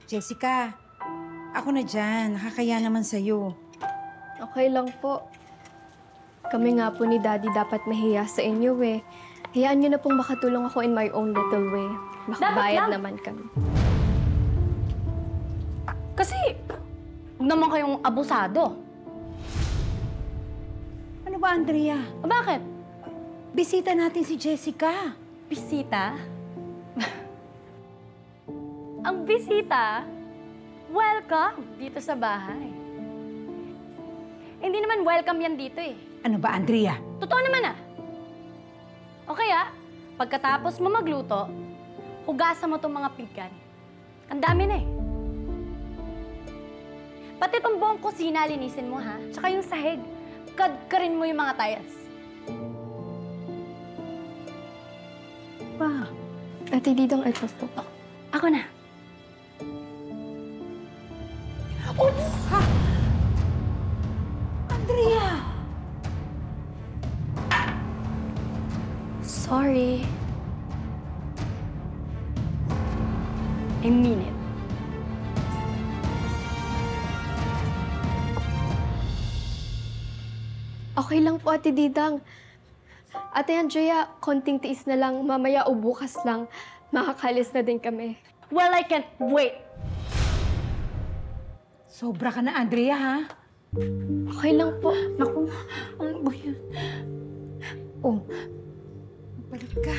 Jessica, ako na dyan. Nakakaya naman sa'yo. Okay lang po. Kami nga po ni Daddy dapat mahiya sa inyo eh. Hayaan niyo na pong makatulong ako in my own little way. Makabayad naman kami. Kasi, huwag naman kayong abusado. Ano ba, Andrea? O bakit? Bisita natin si Jessica. Bisita? Ang bisita, welcome dito sa bahay. Hindi naman welcome yan dito eh. Ano ba, Andrea? Totoo naman ah. O kaya, pagkatapos mo magluto, hugasan mo itong mga pinggan. Ang dami na eh. Pati itong buong kusina, linisin mo ha. Tsaka yung sahig, kadkarin mo yung mga tiles. Pa? Ate Didang, ito po. Ako na. Oops! Ha? Andrea! Sorry. I mean it. Okay lang po, Ate Didang. Ate Andrea, konting tiis na lang. Mamaya o bukas lang, makakalis na din kami. Well, I can't wait. Sobra ka na, Andrea, ha? Okay lang po. Naku, ano ba yan? Oh, balik ka.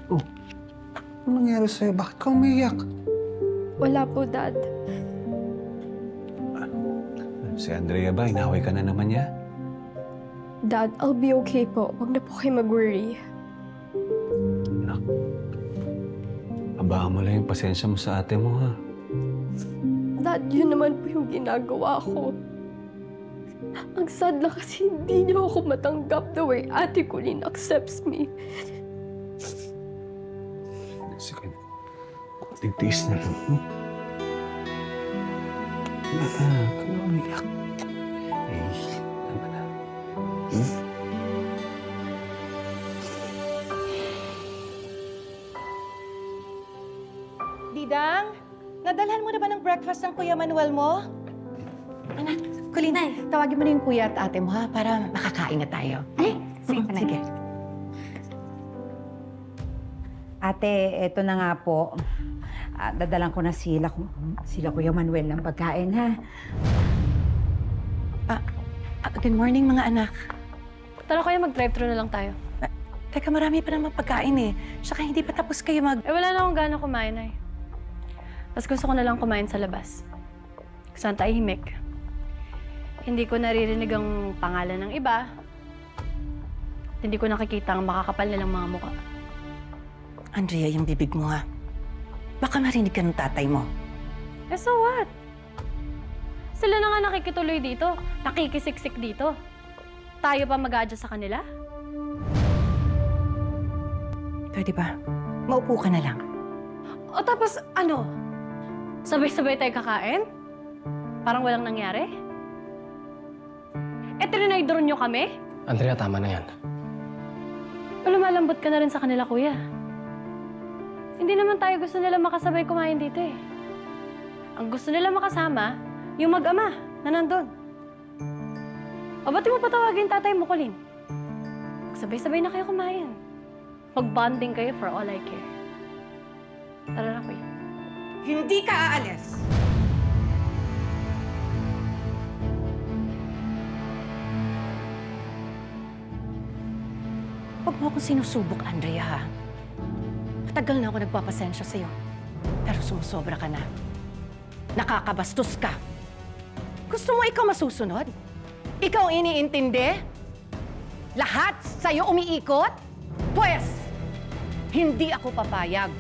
Oh, ano nangyari sa'yo? Bakit ka umiyak? Wala po, Dad. Si Andrea ba? Inaway ka na naman niya? Dad, I'll be okay po. Huwag na po kayo mag-worry. Anak, abaan mo lang yung pasensya mo sa ate mo, ha? Dad, yun naman po yung ginagawa ko. Ang sad lang kasi hindi niyo ako matanggap the way Ate Colleen accepts me. Sige. Kunting tiis na lang. Anak, ka na umiyak. Eh, tama na. Didang, nadalhan mo na ba ng breakfast ng Kuya Manuel mo? Anak, Colleen, tawagin mo na yung kuya at ate mo ha, para makakain na tayo. Ay, sige. Sige. Ate, eto na nga po. Dadalan ko na sila Kuya Manuel ng pagkain, ha? Good morning, mga anak. Tara kaya mag-drive-thru na lang tayo. Teka, marami pa naman pagkain eh. Tsaka hindi pa tapos kayo Wala na akong gana kumain ay. Mas gusto ko na lang kumain sa labas. Saan tahimik. Hindi ko naririnig ang pangalan ng iba. Hindi ko nakikita ang makakapal nilang mga mukha. Andrea, yung bibig mo ha. Baka marinig ka ng tatay mo. Eh so what? Sila na nga nakikituloy dito. Nakikisiksik dito. Tayo pa mag-a-adjust sa kanila? Pwede ba? Maupo ka na lang. O tapos ano? Sabay-sabay tayo kakain? Parang walang nangyari? Eh, trinay-drone nyo kami? Andrea, tama na yan. O lumalambot ka na rin sa kanila, kuya. Hindi naman tayo gusto nila makasabay kumain dito eh. Ang gusto nila makasama, yung mag-ama na nandun. O ba't di mo patawagin tatay mo, Colleen? Sabay-sabay na kayo kumain. Mag-bonding kayo for all I care. Tara na, kuya. Hindi ka aalis! Huwag mo akong sinusubok, Andrea, ha? Matagal na ako nagpapasensya sa'yo. Pero sumusobra ka na. Nakakabastos ka. Gusto mo ikaw masusunod? Ikaw ang iniintindi? Lahat sa'yo umiikot? Pwes, hindi ako papayag.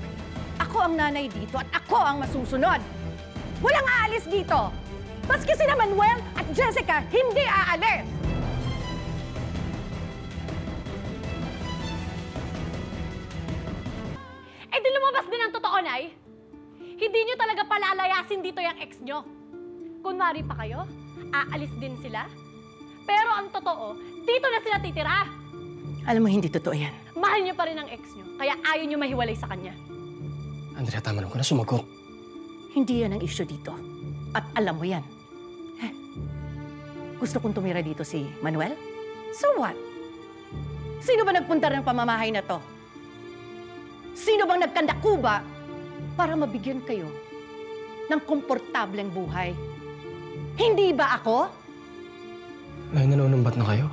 Ako ang nanay dito at ako ang masusunod. Walang aalis dito. Maski sina Manuel at Jessica, hindi aalis. Hindi nyo talaga palalayasin dito yung ex nyo. Kunwari pa kayo, aalis din sila. Pero ang totoo, dito na sila titira. Alam mo, hindi totoo yan. Mahal nyo pa rin ang ex nyo, kaya ayaw nyo mahiwalay sa kanya. Andrea, tama naman ka na sumagot. Hindi yan ang issue dito. At alam mo yan. Eh, gusto kong tumira dito si Manuel? So what? Sino ba nagpunta ng pamamahay na to? Sino bang nagkandakuba para mabigyan kayo ng komportableng buhay? Hindi ba ako? Nay, nanunumbat na kayo?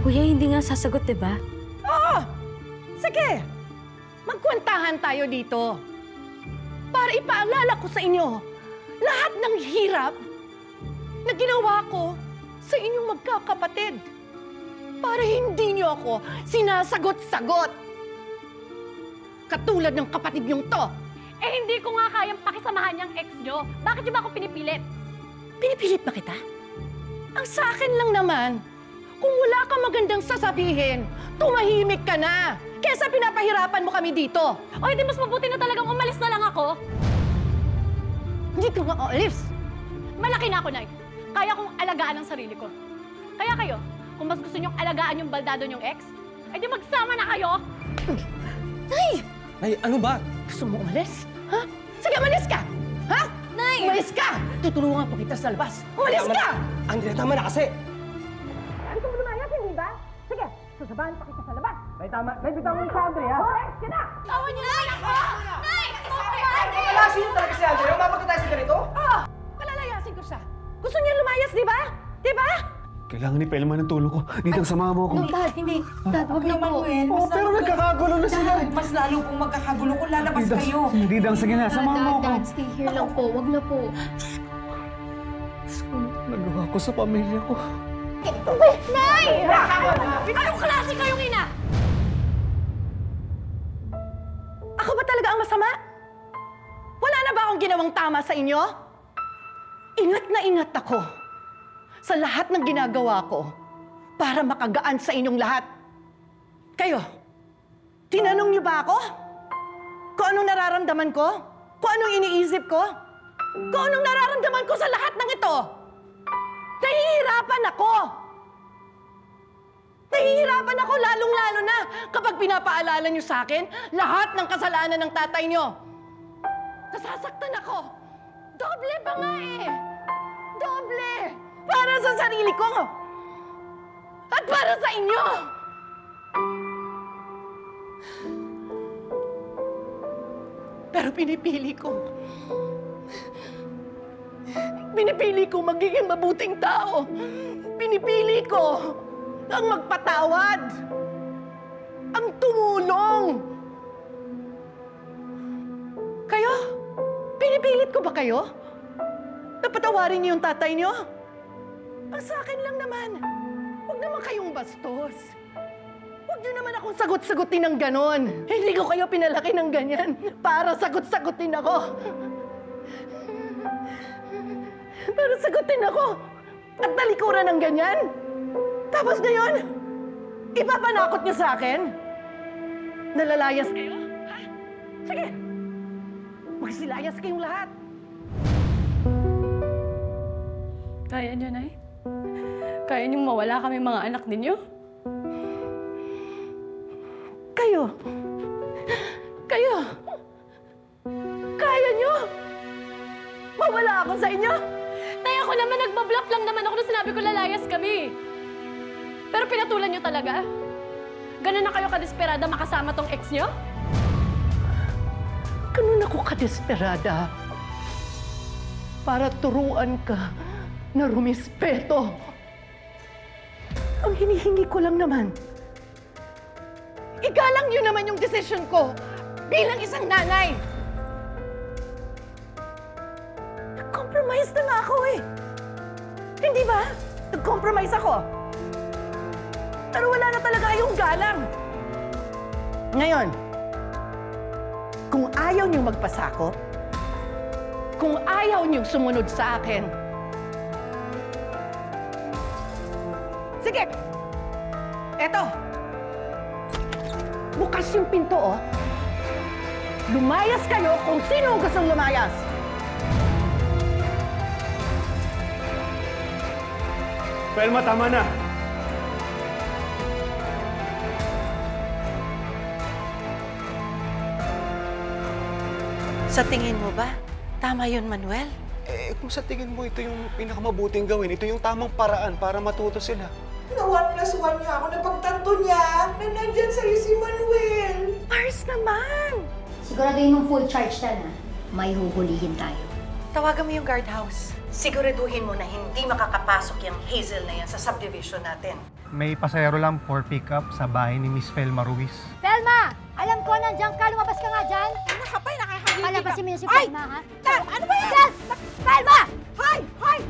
Kuya, hindi nga sasagot, di ba? Oo! Sige! Magkwendahan tayo dito. Para ipaalala ko sa inyo lahat ng hirap na ginawa ko sa inyong magkakapatid. Para hindi niyo ako sinasagot-sagot. Katulad ng kapatid niyong to. Eh hindi ko nga kayang pakisamahan yung ex nyo. Bakit nyo ba ako pinipilit? Pinipilit ba kita? Ang sa akin lang naman, kung wala kang magandang sasabihin, tumahimik ka na. Kesa pinapahirapan mo kami dito. O hindi mas mabuti na talagang umalis na lang ako? Hindi ka nga aalis. Malaki na ako, Nay. Kaya kong alagaan ang sarili ko. Kaya kayo, kung mas gusto nyong alagaan yung baldado nyong ex, ay di magsama na kayo! Nay! Nay, ano ba? Gusto mo umalis? Ha? Sige, umalis ka! Ha? Nay! Umalis ka! Tutulungan pa kita sa labas. Umalis ka! Andrea, tama na kasi! Gusto mo lumayas, hindi ba? Sige, sasabahan pa kita sa labas. Nay, tama. Nay, bitaw mo si Andrea. Umalis ka na! Tawan niyo na ako! Nay! Walasin niyo talaga si Andrea. Umabot na tayo sa ganito? Oo! Palalayasin ko siya. Gusto niya lumayas, di ba? Di ba? Kailangan ni Pelma ng tulong ko. Dito, samahan mo ako. Dad, hindi. Dad, wag na po. Oh, pero nagkakagulo na sila. Mas lalo pong magkakagulo kung lalabas kayo. Hindi dang, sige na. Samahan mo ako. Dad, stay here lang po. Wag na po. Nagawa ko sa pamilya ko. Nay! Anong klase kayong ina? Ako ba talaga ang masama? Wala na ba akong ginawang tama sa inyo? Ingat na ingat ako sa lahat ng ginagawa ko para makagaan sa inyong lahat. Kayo, tinanong niyo ba ako? Kung anong nararamdaman ko? Kung anong iniisip ko? Kung anong nararamdaman ko sa lahat ng ito? Nahihirapan ako! Nahihirapan ako lalong-lalo na kapag pinapaalala niyo sa akin lahat ng kasalanan ng tatay niyo. Nasasaktan ako. Doble pa nga eh. Doble! Para sa sarili ko! At para sa inyo! Pero pinipili ko. Pinipili ko magiging mabuting tao. Pinipili ko ang magpatawad. Ang tumulong. Kayo? Pinipilit ko ba kayo? Napatawarin niyo yung tatay niyo? Ang sa akin lang naman, huwag naman kayong bastos. Huwag niyo naman akong sagot-sagutin ng ganon. Hindi ko kayo pinalaki ng ganyan para sagot-sagutin ako. Para sagutin ako at talikuran ng ganyan. Tapos ngayon, ipapanakot niyo sa akin? Nalalayas kayo? Ha? Sige, magsilayas kayong lahat. Kaya niyo, Nay? Kaya niyong mawala kami mga anak ninyo? Kayo? Kaya niyo? Mawala ako sa inyo? Tay, ako naman nagbabluff lang naman ako nung sinabi ko lalayas kami. Pero pinatulan niyo talaga? Ganun na kayo kadesperada makasama tong ex niyo? Ganun ako kadesperada para turuan ka na rumispeto. Ang hinihingi ko lang naman, igalang niyo naman yung desisyon ko bilang isang nanay. Nag-compromise na nga ako eh. Hindi ba? Nag-compromise ako. Pero wala na talaga kayong galang. Ngayon, kung ayaw niyong magpasakop, kung ayaw niyong sumunod sa akin, sige, eto, bukas yung pinto, oh. Lumayas kayo kung sino ang gustong lumayas! Velma, tama na! Sa tingin mo ba, tama yun, Manuel? Eh, kung sa tingin mo ito yung pinakamabuting gawin, ito yung tamang paraan para matuto sila. Na 1+1 niya ako, napagtanto niya na nandyan sa'yo si Manuel. Mars naman! Siguraduhin mong full charge ka na. May huhulihin tayo. Tawagan mo yung guardhouse. Siguraduhin mo na hindi makakapasok yung Hazel na yan sa subdivision natin. May pasahero lang for pickup sa bahay ni Miss Velma Ruiz. Velma! Alam ko nandiyan ka. Lumabas ka nga dyan. Nakapay, nakakagigil ka. Palabasin mo yun si Velma, ha? Ano ba yan? Velma! Hoy! Hoy!